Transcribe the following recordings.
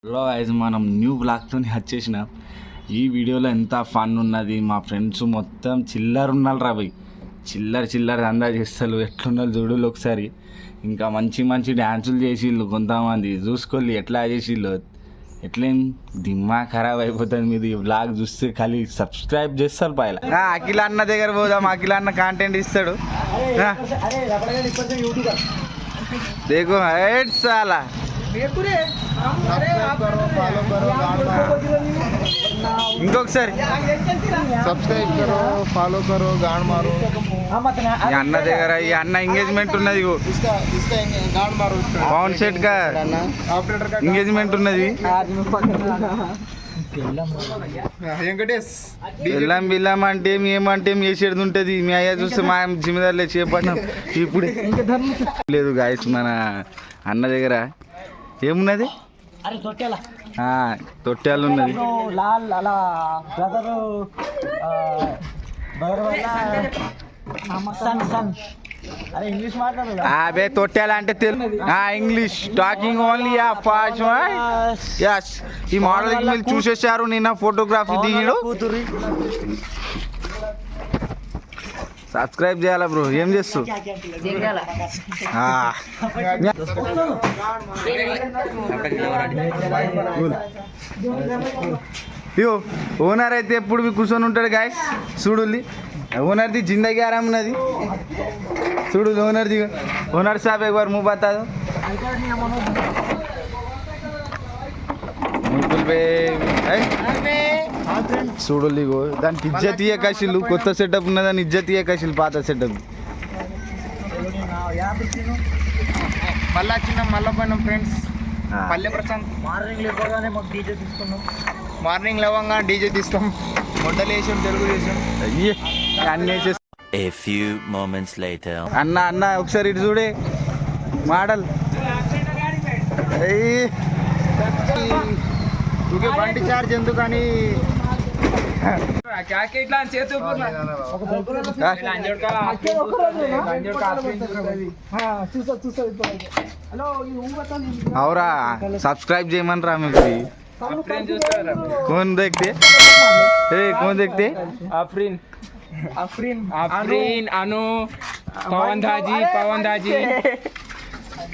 Hello guys, మనం new బ్లాగ్తో వచ్చేసిన. ఈ వీడియోలో ఎంత ఫన్ ఉన్నది. మా ఫ్రెండ్స్ మొత్తం చిల్లర ఉన్నారు రా భయ్, చిల్లర అందా చేస్తారు. ఎట్లున్నారు చూడు ఒకసారి. ఇంకా మంచి మంచి డ్యాన్సులు చేసిళ్ళు, కొంతమంది చూసుకోవాలి ఎట్లా చేసిళ్ళు. ఎట్లేం దిమ్మా ఖరాబ్ అయిపోతుంది మీది. బ్లాగ్ చూస్తే ఖాళీ సబ్స్క్రైబ్ చేస్తారు పాయల. అఖిల అన్న దగ్గర పోదాం, అఖిల అన్న కాంటెంట్ ఇస్తాడు. देखो हेड साला ఇంకొకసారి సబ్స్క్రైబ్ కరో, ఫాలో కరో, గాడ్ మారో. ఈ అన్న దగ్గర ఈ అన్న ఎంగేజ్మెంట్ ఉన్నది. గాడ్ మారో పవన్ సెట్ గా ఎంగేజ్మెంట్ ఉన్నది. వెంకటేష్ బెల్లం బిల్లం అంటే ఏమంటే చేసేది ఉంటుంది. మీ అయ్యా చూస్తే మా జిమ్మదారులే చేపట్టినాం ఇప్పుడే లేదు గాయస్. మన అన్న దగ్గర ఏమున్నది, తొట్టాలు ఉన్నది. అదే తొట్టాల అంటే ఇంగ్లీష్ టాకింగ్ ఓన్లీ ఈ మోడల్ మీరు చూసేసారు. నిన్న ఫోటోగ్రఫీ దిగిడు. సబ్స్క్రైబ్ చేయాలా బ్రో, ఏం చేస్తూ అయ్యో ఓనర్ అయితే ఎప్పుడు మీకు కూర్చొని ఉంటాడు గాయస్. చూడుల్లి ఓనర్ది జిందగీ ఆరామ్ ఉన్నది. చూడు ఓనర్ది. ఓనర్ సాబ్ एक बार मुँह बता दो. చూడుల్లి దానికి ఇజ్జత్ ఇయ్యకసిల్లు. కొత్త సెటప్ ఉన్నదని ఇజ్జత్ ఇయ్యకసిల్లు పాత సెటప్. మళ్ళా చిన్న మళ్ళీ పోయినాం ఫ్రెండ్స్. పల్లె ప్రశాంత్ మార్నింగ్ లేవంగా డీజే తీస్తాం. మొట్టలు వేసాం, తెలుగు చేసాం, అన్నీ వేసేస్తాం. A few moments later. అన్న ఒకసారి ఇటు చూడే మోడల్. ఇంకే బండి చార్జ్ ఎందుకని అవురా సబ్స్క్రైబ్ చేయమని రా మీకు. कौन देखते कौन देखते आफरीन अनु पवन दाजी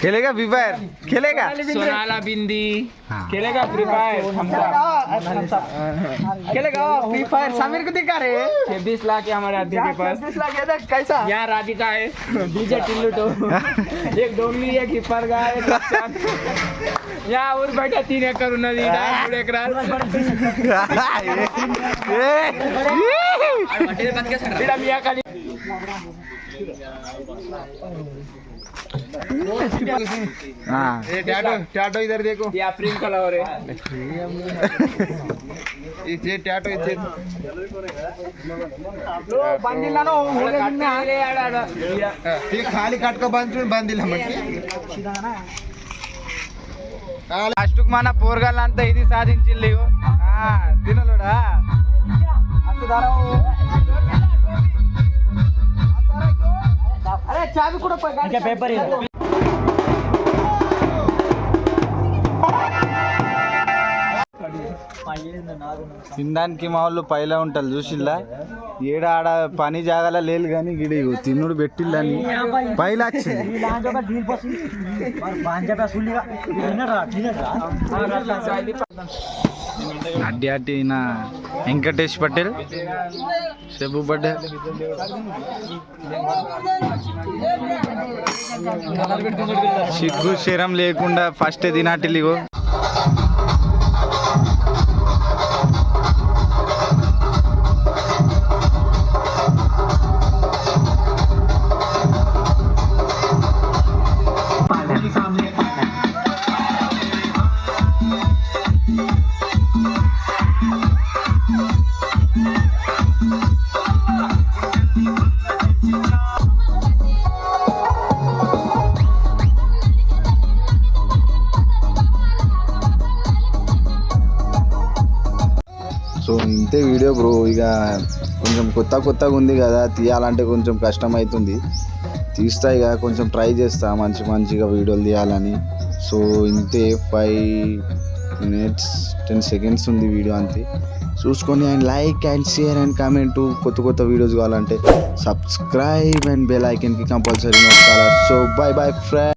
खेलेगा फ्री फायर, खेलेगा सोनाला बिंदी खेलेगा फ्री फायर, खेलेगा फ्री फायर. समीर को दिखा रहे 26 लाख है हमारे आदमी के पास. 26 लाख है कैसा. यहाँ राधिका है, डीजे टिल्लू तो एक डोंगली है, कीपर का है. यहाँ और बैठा 3 एकड़ उन्नति 2 एकड़ मियाँ खाली. टैटो इधर देखो. ये आफरीन का लवर है. ये टैटो इधर खाली कट को बंद లాస్ట్ మన పోరగాళ్ళంతా ఇది సాధించిల్లు. తినలుడా अरे चाबी కూడా పేపర్ తినడానికి మా వాళ్ళు పైలా ఉంటారు చూసిల్లా. ఏడ ఆడ పని జాగాల లేదు కానీ గిడి తిన్నుడు పెట్టిల్లని పైలా వచ్చింది. అడ్డి అడ్డి నా వెంకటేష్ పటేల్ షెబు బర్త్డే. సిగ్గు శరం లేకుండా ఫస్ట్ తినాటిలిగో. సో ఇంతే వీడియో బ్రో. ఇక కొంచెం కొత్తగా ఉంది కదా, తీయాలంటే కొంచెం కష్టం అవుతుంది. తీస్తా ఇక కొంచెం ట్రై చేస్తా మంచిగా వీడియోలు తీయాలని. సో ఇంతే 5 మినిట్స్ 10 seconds ఉంది వీడియో అంతే. చూసుకొని and like and share and comment. కొత్త వీడియోస్ కావాలంటే సబ్స్క్రైబ్ అండ్ బెల్ ఐకన్కి కంపల్సరీ నొక్కాలి. So bye friends.